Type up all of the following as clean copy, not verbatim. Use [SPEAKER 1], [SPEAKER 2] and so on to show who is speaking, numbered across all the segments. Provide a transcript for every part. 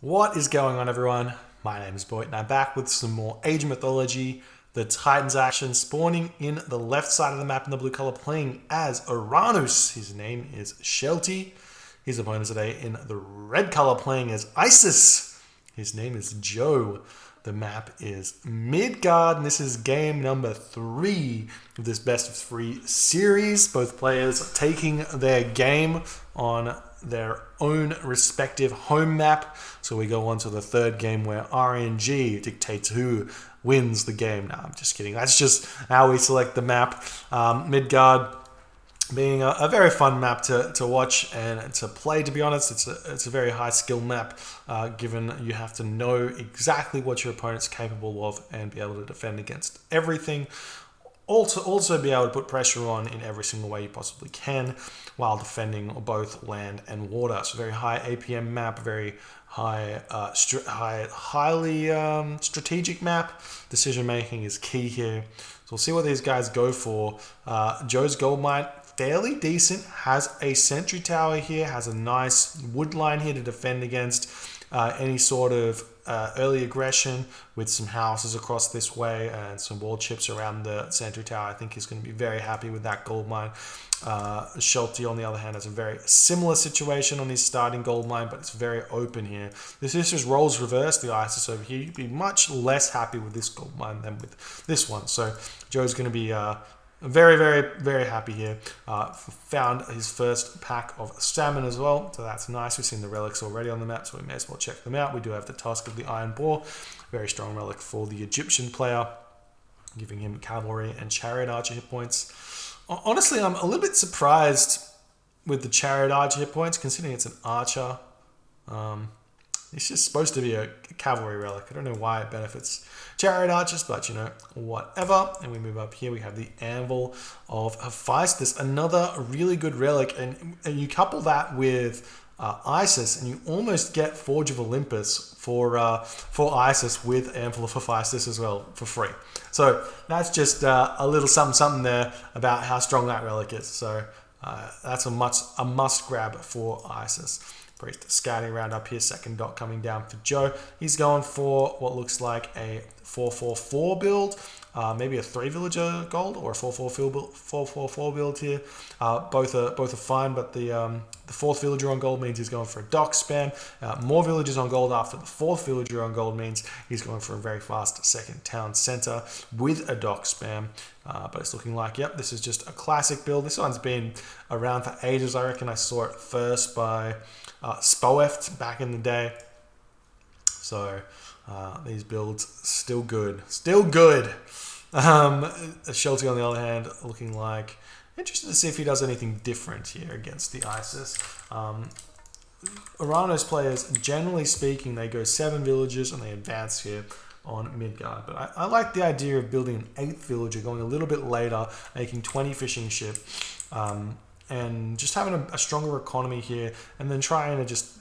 [SPEAKER 1] What is going on, everyone? My name is Boyd and I'm back with some more Age of Mythology. The Titans action spawning in the left side of the map in the blue color, playing as Oranos. His name is Shelty. His opponent today in the red color playing as Isis. His name is Joe. The map is Midgard, and this is game number 3 of this best of 3 series. Both players taking their game on their own respective home map. So we go on to the third game where RNG dictates who wins the game. No, I'm just kidding. That's just how we select the map. Midgard being a very fun map to watch and to play. To be honest, it's a very high skill map, given you have to know exactly what your opponent's capable of and be able to defend against everything. Also be able to put pressure on in every single way you possibly can while defending both land and water. So very high APM map, very highly strategic map. Decision making is key here. So we'll see what these guys go for. Joe's gold mine, fairly decent, has a sentry tower here, has a nice wood line here to defend against any sort of early aggression, with some houses across this way and some wall chips around the sentry tower. I think he's going to be very happy with that gold mine. Shelty, on the other hand, has a very similar situation on his starting gold mine, but it's very open here. This is just roles reverse, the Isis over here. You'd be much less happy with this gold mine than with this one. So Joe's going to be very, very, very happy here. Found his first pack of salmon as well, so that's nice. We've seen the relics already on the map, so we may as well check them out. We do have the Tusk of the Iron Boar, very strong relic for the Egyptian player, giving him cavalry and chariot archer hit points. Honestly, I'm a little bit surprised with the chariot archer hit points, considering it's an archer. It's just supposed to be a cavalry relic. I don't know why it benefits chariot archers, but whatever. And we move up here. We have the Anvil of Hephaestus, another really good relic. And you couple that with Isis, and you almost get Forge of Olympus for Isis with Anvil of Hephaestus as well for free. So that's just a little something there about how strong that relic is. So that's a must grab for Isis. Priest scouting around up here, second dot coming down for Joe. He's going for what looks like a 4-4-4 build, maybe a 3 villager gold or a 4-4-4 build here. Both are fine, but the fourth villager on gold means he's going for a dock spam. More villagers on gold after the fourth villager on gold means he's going for a very fast second town center with a dock spam. But it's looking like, yep, this is just a classic build. This one's been around for ages. I reckon I saw it first by Spoeft back in the day. So these builds still good. Shelty, on the other hand, looking like interested to see if he does anything different here against the Isis. Oranos players, generally speaking, they go 7 villagers and they advance here on Midgard. But I like the idea of building an 8th villager, going a little bit later, making 20 fishing ship, and just having a stronger economy here, and then trying to just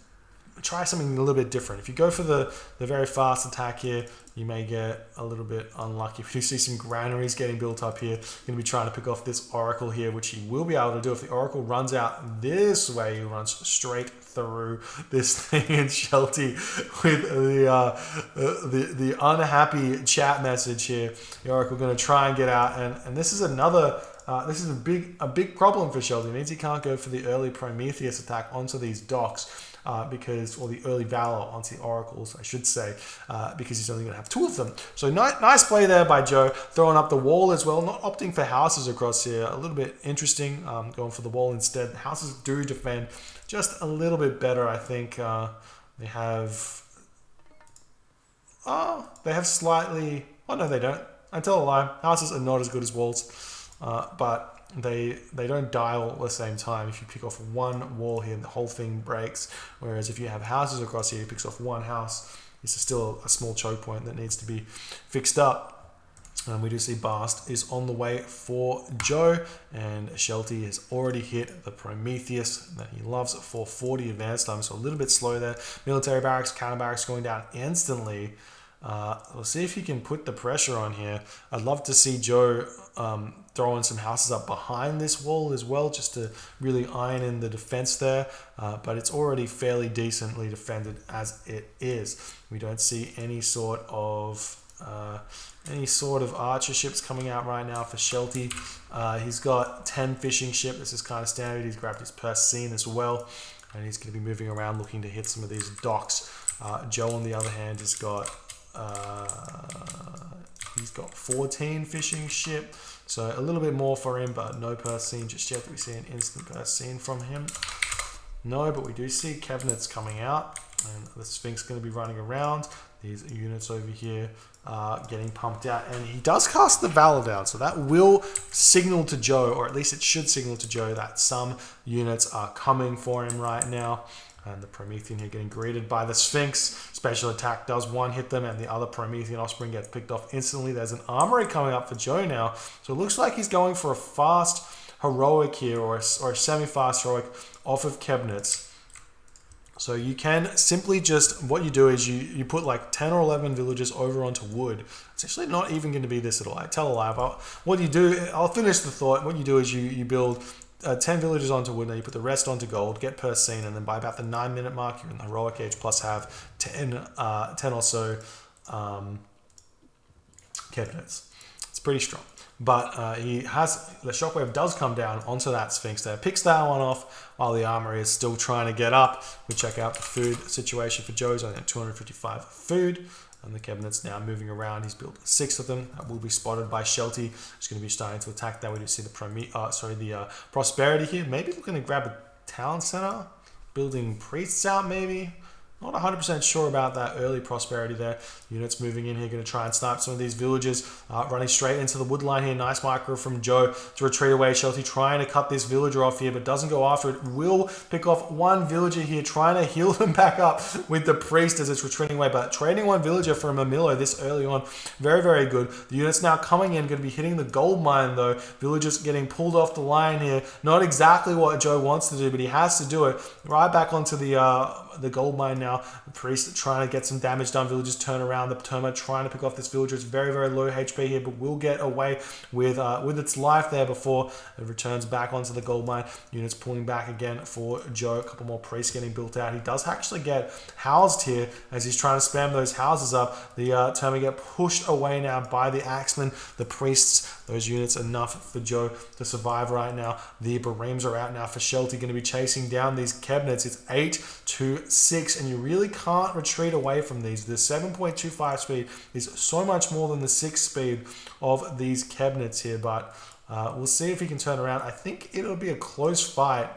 [SPEAKER 1] try something a little bit different. If you go for the very fast attack here, you may get a little bit unlucky. If you see some granaries getting built up here, you're going to be trying to pick off this Oracle here, which he will be able to do. If the Oracle runs out this way, he runs straight through this thing, and Shelty with the unhappy chat message here. The Oracle going to try and get out, and this is another. This is a big problem for Shelty. It means he can't go for the early Prometheus attack onto these docks. Or the early Valor onto the Oracles, I should say, because he's only going to have 2 of them. So nice play there by Joe, throwing up the wall as well, not opting for houses across here. A little bit interesting, going for the wall instead. The houses do defend just a little bit better, I think. They have slightly... Oh, no, they don't. I tell a lie. Houses are not as good as walls, but they don't die all at the same time. If you pick off one wall here, the whole thing breaks. Whereas if you have houses across here, he picks off one house. It's still a small choke point that needs to be fixed up. We do see Bast is on the way for Joe, and Shelty has already hit the Prometheus that he loves at 440 advance time, so a little bit slow there. Military barracks, counter barracks going down instantly. We'll see if he can put the pressure on here. I'd love to see Joe throwing some houses up behind this wall as well, just to really iron in the defense there. But it's already fairly decently defended as it is. We don't see any sort of archer ships coming out right now for Shelty. He's got 10 fishing ship. This is kind of standard. He's grabbed his Persine as well, and he's going to be moving around looking to hit some of these docks. Joe, on the other hand, has got he's got 14 fishing ship, so a little bit more for him, but no Persine just yet. Do we see an instant Persine from him? No, but we do see cabinets coming out, and the Sphinx going to be running around. These units over here getting pumped out, and he does cast the Valor down, so that will signal to Joe, or at least it should signal to Joe, that some units are coming for him right now. And the Promethean here getting greeted by the Sphinx. Special attack does one hit them, and the other Promethean offspring gets picked off instantly. There's an armory coming up for Joe now, so it looks like he's going for a fast heroic here, or a semi-fast heroic off of Kebnitz. So you can simply just, what you do is you put like 10 or 11 villages over onto wood. It's actually not even going to be this at all. I tell a lie, but what you do, I'll finish the thought. What you do is you build 10 villages onto wood, now you put the rest onto gold, get Persine, and then by about the 9-minute mark, you're in the heroic age, plus have 10 or so cabinets. It's pretty strong. But he has, the shockwave does come down onto that Sphinx there, picks that one off while the armory is still trying to get up. We check out the food situation for Joe's only at 255 food. And the cabinet's now moving around. He's built 6 of them. That will be spotted by Shelty. He's going to be starting to attack that. We do see the prosperity here. Maybe looking to grab a town center, building priests out maybe. Not 100% sure about that early prosperity there. Units moving in here, going to try and snipe some of these villages. Running straight into the wood line here. Nice micro from Joe to retreat away. Shelty trying to cut this villager off here, but doesn't go after it. Will pick off one villager here, trying to heal them back up with the priest as it's retreating away. But trading one villager for a Mamilo this early on, very, very good. The units now coming in, going to be hitting the gold mine though. Villagers getting pulled off the line here. Not exactly what Joe wants to do, but he has to do it. Right back onto the gold mine now. The priest trying to get some damage done. Villagers turn around. The Terma trying to pick off this villager. It's very, very low HP here, but will get away with its life there before it returns back onto the gold mine. Units pulling back again for Joe. A couple more priests getting built out. He does actually get housed here as he's trying to spam those houses up. The Terma get pushed away now by the Axemen. The priests, those units enough for Joe to survive right now. The Bareems are out now for Shelty, going to be chasing down these cabinets. It's 8-6, and you really can't retreat away from these. The 7.25 speed is so much more than the 6 speed of these cabinets here, but we'll see if he can turn around. I think it'll be a close fight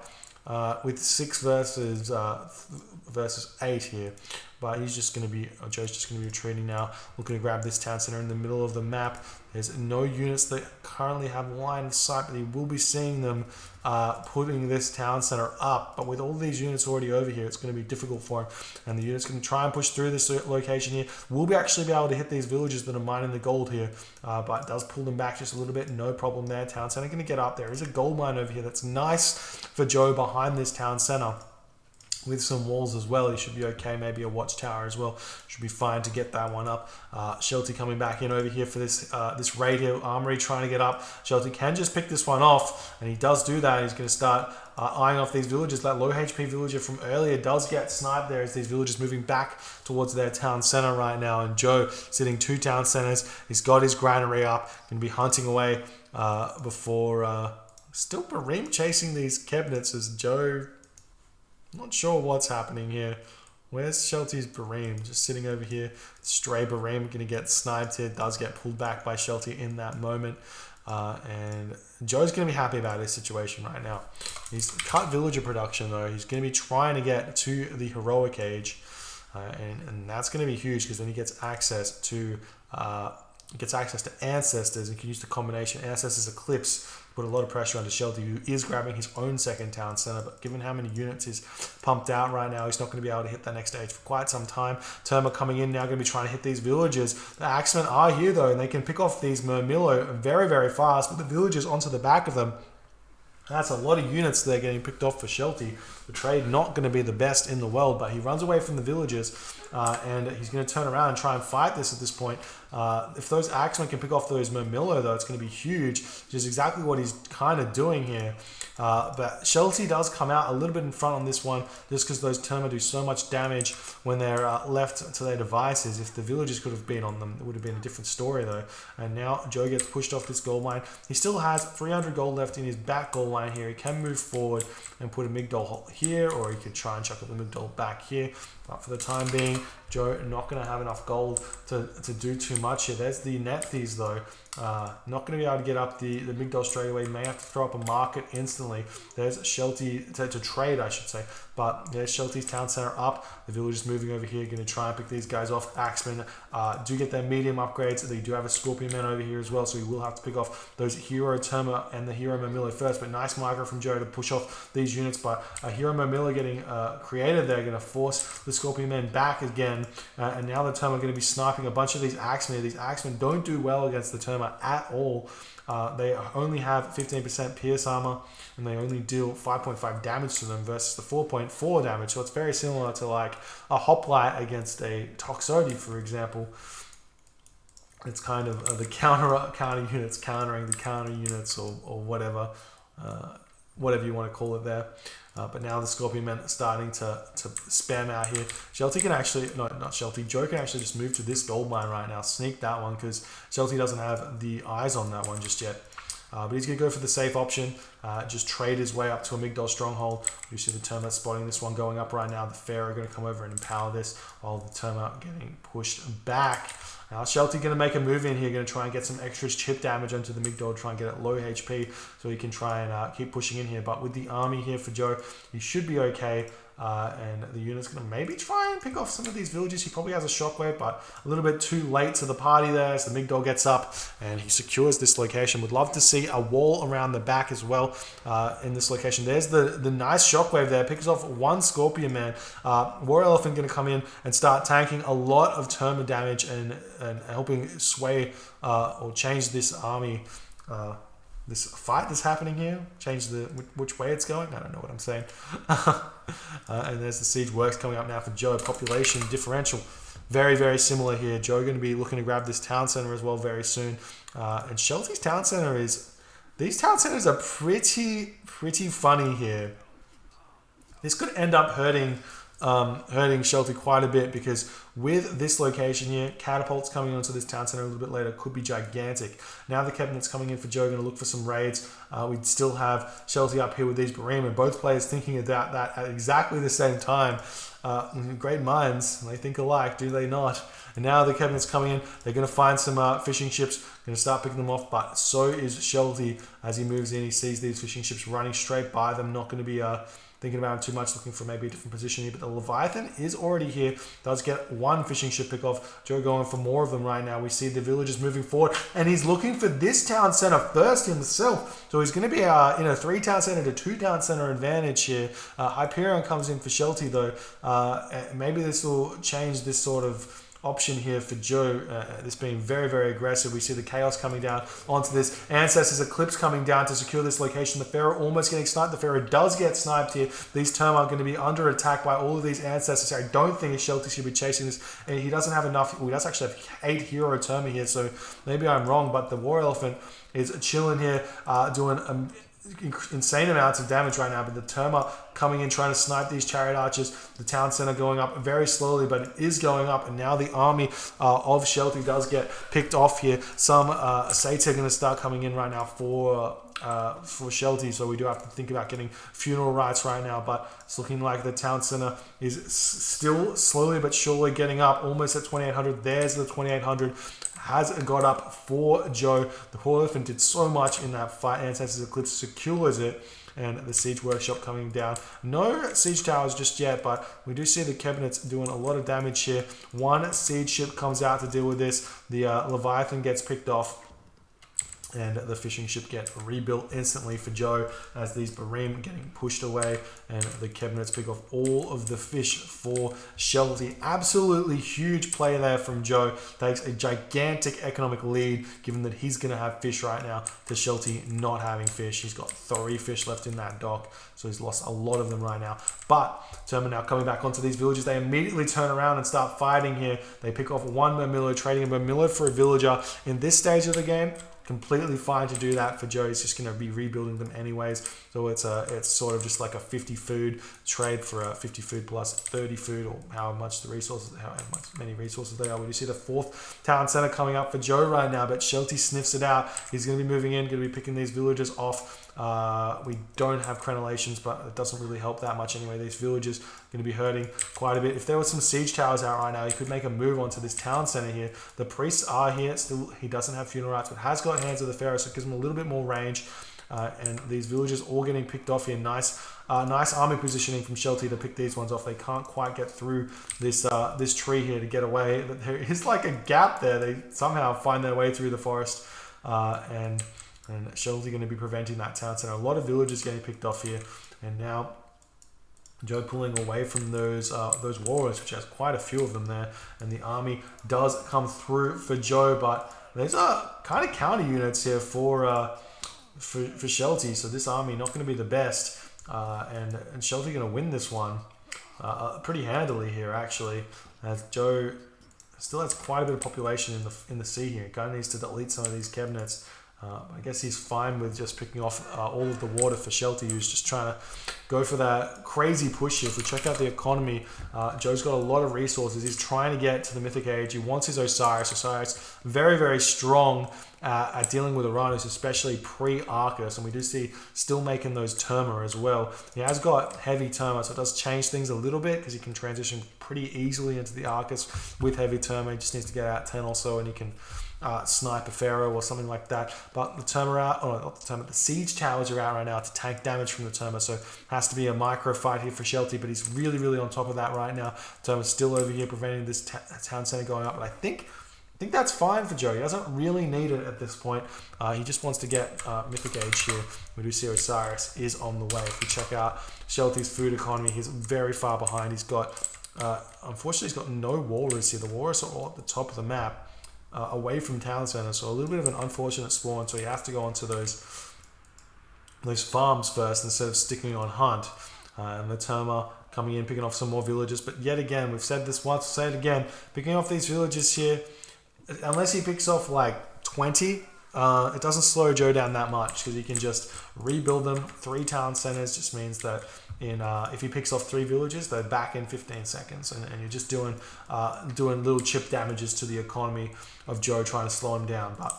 [SPEAKER 1] with 6 versus 8 here. But he's just going to be, Joe's just going to be retreating now, looking to grab this town center in the middle of the map. There's no units that currently have line of sight, but he will be seeing them putting this town center up. But with all these units already over here, it's going to be difficult for him. And the unit's going to try and push through this location here. We'll actually be able to hit these villages that are mining the gold here, but it does pull them back just a little bit. No problem there. Town center going to get up. There is a gold mine over here that's nice for Joe behind this town center. With some walls as well, he should be okay. Maybe a watchtower as well. Should be fine to get that one up. Shelty coming back in over here for this raid here. Armory trying to get up. Shelty can just pick this one off, and he does do that. He's going to start eyeing off these villagers. That low HP villager from earlier does get sniped there as these villagers moving back towards their town center right now. And Joe sitting 2 town centers. He's got his granary up. Going to be hunting away before still Bareem chasing these cabinets as Joe. Not sure what's happening here. Where's Shelty's Bareem? Just sitting over here. Stray Bareem going to get sniped here. Does get pulled back by Shelty in that moment. And Joe's going to be happy about his situation right now. He's cut villager production though. He's going to be trying to get to the heroic age. And that's going to be huge because then he gets access to ancestors and can use the combination ancestors eclipse. Put a lot of pressure onto Shelty, who is grabbing his own second town center, but given how many units he's pumped out right now, he's not going to be able to hit that next stage for quite some time. Terma coming in now, going to be trying to hit these villages. The Axemen are here though, and they can pick off these Murmillo very, very fast, with the villagers onto the back of them. That's a lot of units they're getting picked off for Shelty. The trade not going to be the best in the world, but he runs away from the villagers, and he's going to turn around and try and fight this at this point. If those axemen can pick off those Murmillo, though, it's going to be huge, which is exactly what he's kind of doing here. But Shelty does come out a little bit in front on this one, just because those Terma do so much damage when they're left to their devices. If the villagers could have been on them, it would have been a different story, though. And now Joe gets pushed off this gold mine. He still has 300 gold left in his back gold line here. He can move forward and put a Migdol here, or he could try and chuck up the Migdol back here. But for the time being, Joe not going to have enough gold to do too much here. There's the Nephthys, though. Not going to be able to get up the Migdol straight away. May have to throw up a market instantly. There's Shelty to trade, I should say. But there's Shelty's town center up. The villagers moving over here, going to try and pick these guys off. Axemen do get their medium upgrades. They do have a Scorpion Man over here as well, so he will have to pick off those Hero Terma and the Hero Murmillo first. But nice micro from Joe to push off these units. But a Hero Murmillo getting created there, going to force the Scorpion Man back again. And now the Terma are going to be sniping a bunch of these Axemen. These Axemen don't do well against the Terma at all. They only have 15% pierce armor, and they only deal 5.5 damage to them versus the 4.4 damage. So it's very similar to like a Hoplite against a Toxotes, for example. It's kind of the counter units countering the counter units, or whatever you want to call it there. But now the Scorpion Men are starting to spam out here. Shelty can actually, no, not Shelty, Joe can actually just move to this gold mine right now, sneak that one, because Shelty doesn't have the eyes on that one just yet. But he's going to go for the safe option, just trade his way up to a Migdol stronghold. You see the Terma spotting this one going up right now. The Pharaoh are going to come over and empower this, while the Terma getting pushed back. Now Shelty going to make a move in here, going to try and get some extra chip damage onto the Migdol, try and get it low HP, so he can try and keep pushing in here. But with the army here for Joe, he should be okay. And the unit's going to maybe try and pick off some of these villages. He probably has a shockwave, but a little bit too late to the party there. So the Migdol gets up and he secures this location. Would love to see a wall around the back as well in this location. There's the nice shockwave there. Picks off one Scorpion Man. War Elephant going to come in and start tanking a lot of Terma damage and helping sway or change this army. This fight that's happening here, change which way it's going. I don't know what I'm saying. And there's the siege works coming up now for Joe. Population differential, very, very similar here. Joe going to be looking to grab this town center as well very soon. And Shelty's town center these town centers are pretty funny here. This could end up hurting Shelty quite a bit, because with this location here, catapults coming onto this town center a little bit later could be gigantic. Now the cabinet's coming in for Joe, going to look for some raids. We still have Shelty up here with these Barima. Both players thinking about that at exactly the same time. Great minds, they think alike, do they not? And now the cabinet's coming in. They're going to find some fishing ships, going to start picking them off, but so is Shelty as he moves in. He sees these fishing ships running straight by them, not going to be thinking about him too much, looking for maybe a different position here. But the Leviathan is already here, does get one fishing ship pick off. Joe going for more of them right now. We see the villagers moving forward, and he's looking for this town center first himself. So he's going to be in a 3-town center to 2-town center advantage here. Hyperion comes in for Shelty though. Maybe this will change this sort of option here for Joe, this being very, very aggressive. We see the Chaos coming down onto this. Ancestors Eclipse coming down to secure this location. The Pharaoh almost getting sniped. The Pharaoh does get sniped here. These Terma are going to be under attack by all of these Ancestors. I don't think Shelty should be chasing this. And he doesn't have enough. Well, he does actually have 8 Hero Terma here, so maybe I'm wrong, but the War Elephant is chilling here, doing insane amounts of damage right now. But the Terma coming in, trying to snipe these Chariot Archers. The town center going up very slowly, but it is going up. And now the army of Shelty does get picked off here. Some Sates are going to start coming in right now for Shelty, so we do have to think about getting funeral rites right now. But it's looking like the town center is still slowly but surely getting up, almost at 2800. There's the 2800. Has got up for Joe. The War Elephant did so much in that fight. Ancestors Eclipse secures it, and the Siege Workshop coming down. No Siege Towers just yet, but we do see the cabinets doing a lot of damage here. One Siege Ship comes out to deal with this. The Leviathan gets picked off. and the fishing ship get rebuilt instantly for Joe as these Barim getting pushed away, and the cabinets pick off all of the fish for Shelty. Absolutely huge play there from Joe. Takes a gigantic economic lead, given that he's going to have fish right now to Shelty not having fish. He's got 3 fish left in that dock, so he's lost a lot of them right now. But Terma now coming back onto these villages. They immediately turn around and start fighting here. They pick off 1 Murmillo, trading a Murmillo for a villager. In this stage of the game, completely fine to do that for Joe. He's just going to be rebuilding them anyways. So it's sort of just like a 50 food trade for a 50 food plus 30 food, or how much many resources they are. We do see the 4th town center coming up for Joe right now, but Shelty sniffs it out. He's going to be moving in, going to be picking these villagers off. We don't have crenellations, but it doesn't really help that much anyway. These villagers are going to be hurting quite a bit. If there were some siege towers out right now, he could make a move onto this town center here. The priests are here. Still, he doesn't have funeral rites, but has got Hands of the Pharaoh, so it gives him a little bit more range. And these villagers all getting picked off here. Nice army positioning from Shelty to pick these ones off. They can't quite get through this this tree here to get away. There is like a gap there. They somehow find their way through the forest, and Shelty going to be preventing that town center. A lot of villagers getting picked off here, and now Joe pulling away from those warriors, which has quite a few of them there, and the army does come through for Joe, but there's kind of counter units here for Shelty, so this army not going to be the best, and Shelty going to win this one pretty handily here actually, as Joe still has quite a bit of population in the sea here. Kind of needs to delete some of these cabinets. I guess he's fine with just picking off all of the water for Shelty, who's just trying to go for that crazy push here. If we check out the economy, Joe's got a lot of resources. He's trying to get to the Mythic Age. He wants his Osiris. Osiris, very, very strong at dealing with Oranos, especially pre-Arcus. And we do see still making those Terma as well. He has got heavy Terma, so it does change things a little bit because he can transition pretty easily into the Arcus with heavy Terma. He just needs to get out 10 or so, and he can snipe a Pharaoh or something like that. But the Terma out, or not the Terma, the siege towers are out right now to tank damage from the Terma, so has to be a micro fight here for Shelty, but he's really, really on top of that right now. Terma's still over here preventing this town center going up, but I think that's fine for Joe. He doesn't really need it at this point. He just wants to get Mythic Age here. We do see Osiris is on the way. If we check out Shelty's food economy, he's very far behind. He's got, unfortunately, he's got no walrus here. The walrus are all at the top of the map, away from town center, so a little bit of an unfortunate spawn, so you have to go onto those farms first instead of sticking on hunt. And the Terma coming in, picking off some more villages, but yet again, we've said this once, we'll say it again, picking off these villages here, unless he picks off like 20, it doesn't slow Joe down that much, because he can just rebuild them. 3 town centers just means that if he picks off 3 villages, they're back in 15 seconds, and you're just doing little chip damages to the economy of Joe, trying to slow him down. But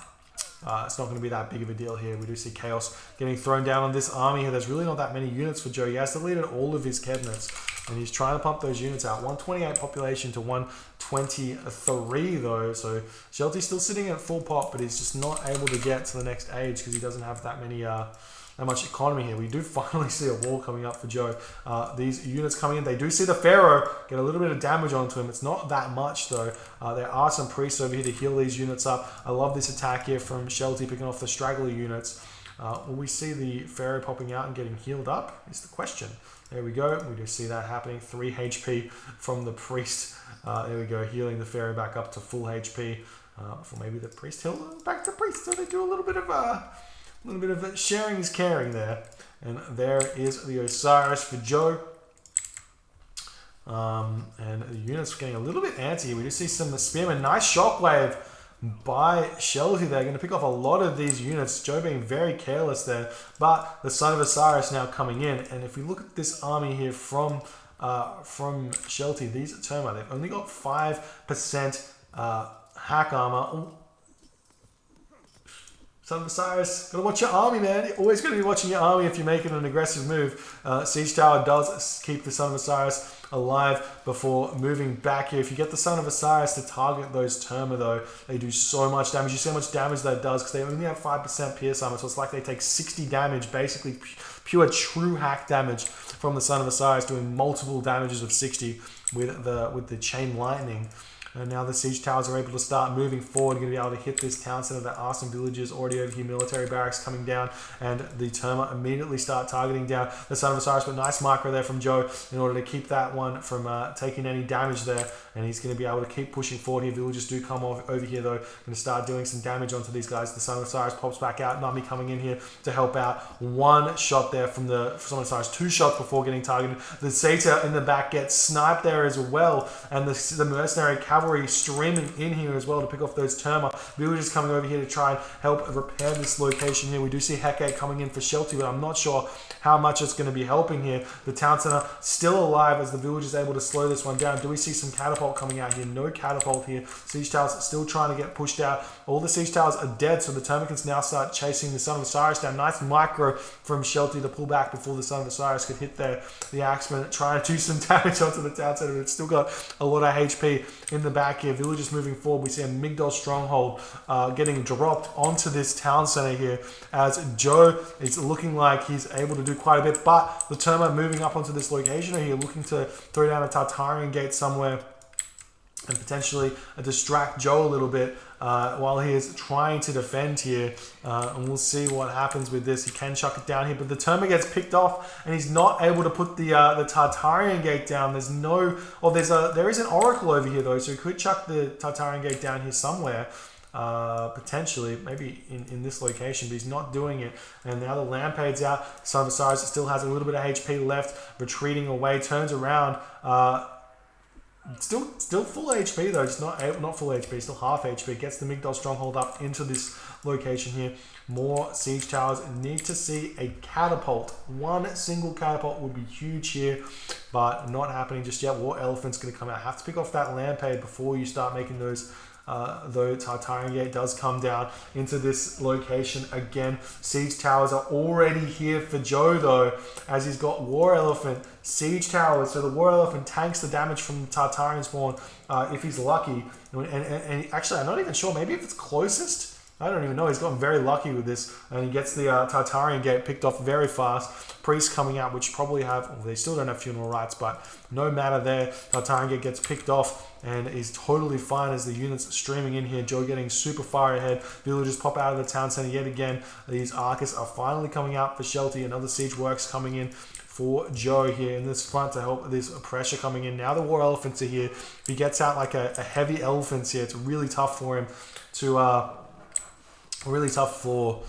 [SPEAKER 1] it's not going to be that big of a deal here. We do see chaos getting thrown down on this army here. There's really not that many units for Joe. He has deleted all of his cabinets, and he's trying to pump those units out. 128 population to 123 though, so Shelty's still sitting at full pop, but he's just not able to get to the next age because he doesn't have that much economy here. We do finally see a wall coming up for Joe. These units coming in, they do see the Pharaoh get a little bit of damage onto him. It's not that much though. There are some priests over here to heal these units up. I love this attack here from Shelty, picking off the straggler units. Will we see the Pharaoh popping out and getting healed up is the question. There we go. We do see that happening. 3 HP from the priest. There we go, healing the Pharaoh back up to full HP. For maybe the priest heal back to priest. So they do a little bit of sharing is caring there. And there is the Osiris for Joe. And the unit's getting a little bit antsy. We do see some spearmen. Nice shockwave by Shelty. They're going to pick off a lot of these units. Joe being very careless there. But the son of Osiris now coming in. And if we look at this army here from Shelty, these Terma, they've only got 5% hack armor. Ooh. Son of Osiris, gotta watch your army, man. You're always gonna be watching your army if you're making an aggressive move. Siege Tower does keep the Son of Osiris alive before moving back here. If you get the Son of Osiris to target those Terma though, they do so much damage. You see how much damage that does because they only have 5% pierce armor, so it's like they take 60 damage, basically pure true hack damage from the Son of Osiris, doing multiple damages of 60 with the chain lightning. And now the siege towers are able to start moving forward. Going to be able to hit this town center. There are some villagers already over here. Military barracks coming down. And the Terma immediately start targeting down the Son of Osiris. But nice micro there from Joe in order to keep that one from taking any damage there. And he's going to be able to keep pushing forward here. Villagers do come over here though. Going to start doing some damage onto these guys. The Son of Osiris pops back out. Nami coming in here to help out. One shot there from the Son of Osiris. 2 shots before getting targeted. The Seta in the back gets sniped there as well. And the mercenary cavalry streaming in here as well to pick off those Terma. Villagers coming over here to try and help repair this location here. We do see Hecate coming in for Shelty, but I'm not sure how much it's going to be helping here. The town center still alive as the villagers able to slow this one down. Do we see some catapult coming out here? No catapult here. Siege towers still trying to get pushed out. All the siege towers are dead, so the Termicans now start chasing the Son of Osiris down. Nice micro from Shelty to pull back before the Son of Osiris could hit there. The Axeman trying to do some damage onto the town center. It's still got a lot of HP in the back here. Villagers moving forward. We see a Midgard stronghold getting dropped onto this town center here as Joe is looking like he's able to do quite a bit, but the Terma moving up onto this location here, looking to throw down a Tartarian gate somewhere and potentially distract Joe a little bit while he is trying to defend here. And we'll see what happens with this. He can chuck it down here, but the Terma gets picked off and he's not able to put the Tartarian gate down. There's no, or there is an oracle over here though, so he could chuck the Tartarian gate down here somewhere. Potentially, maybe in this location, but he's not doing it. And now the Lampade's out. Son of Osiris still has a little bit of HP left, retreating away, turns around. Still full HP though, just not full HP, still half HP. Gets the Migdol stronghold up into this location here. More siege towers. Need to see a catapult. One single catapult would be huge here, but not happening just yet. War Elephant's going to come out. Have to pick off that Lampade before you start making those. Though Tartarian Gate does come down into this location again. Siege towers are already here for Joe though, as he's got War Elephant, Siege towers. So the War Elephant tanks the damage from the Tartarian spawn if he's lucky. And actually, I'm not even sure. Maybe if it's closest. I don't even know. He's gotten very lucky with this, and he gets the Tartarian Gate picked off very fast. Priests coming out, which probably have, well, they still don't have funeral rites, but no matter there. Tartarian Gate gets picked off and is totally fine as the units streaming in here. Joe getting super far ahead. Villagers pop out of the town center yet again. These Arcus are finally coming out for Shelty. Another siege works coming in for Joe here in this front to help this pressure coming in. Now the War Elephants are here. If he gets out like a heavy elephants here, it's really tough for him to really tough for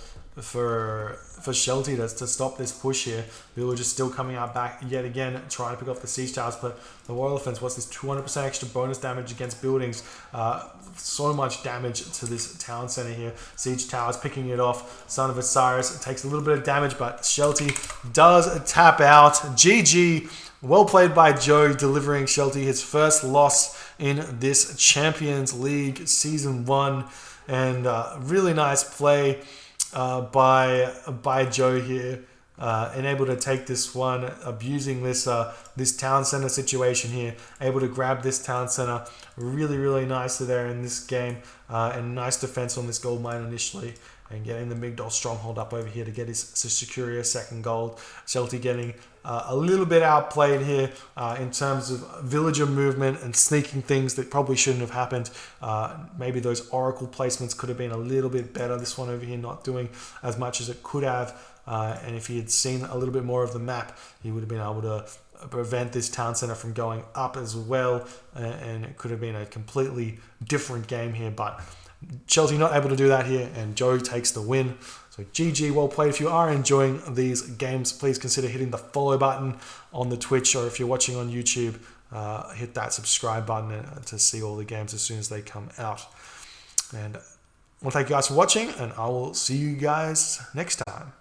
[SPEAKER 1] Shelty to stop this push here. Villagers still coming out back yet again, trying to pick off the siege towers, but the War Elephants, what's this 200% extra bonus damage against buildings? So much damage to this town center here. Siege towers picking it off. Son of Osiris, it takes a little bit of damage, but Shelty does tap out. GG. Well played by Joe, delivering Shelty his first loss in this Champions League Season 1. And really nice play by Joe here, and able to take this one, abusing this this town center situation here, able to grab this town center really nicely there in this game, and nice defense on this gold mine initially, and getting the Migdol stronghold up over here to secure a second gold. Shelty getting a little bit outplayed here in terms of villager movement and sneaking things that probably shouldn't have happened. Maybe those oracle placements could have been a little bit better. This one over here not doing as much as it could have. And if he had seen a little bit more of the map, he would have been able to prevent this town center from going up as well. And it could have been a completely different game here. But Shelty not able to do that here, and Joe takes the win. So GG, well played. If you are enjoying these games, please consider hitting the follow button on the Twitch, or if you're watching on YouTube, hit that subscribe button to see all the games as soon as they come out. And I want to thank you guys for watching, and I will see you guys next time.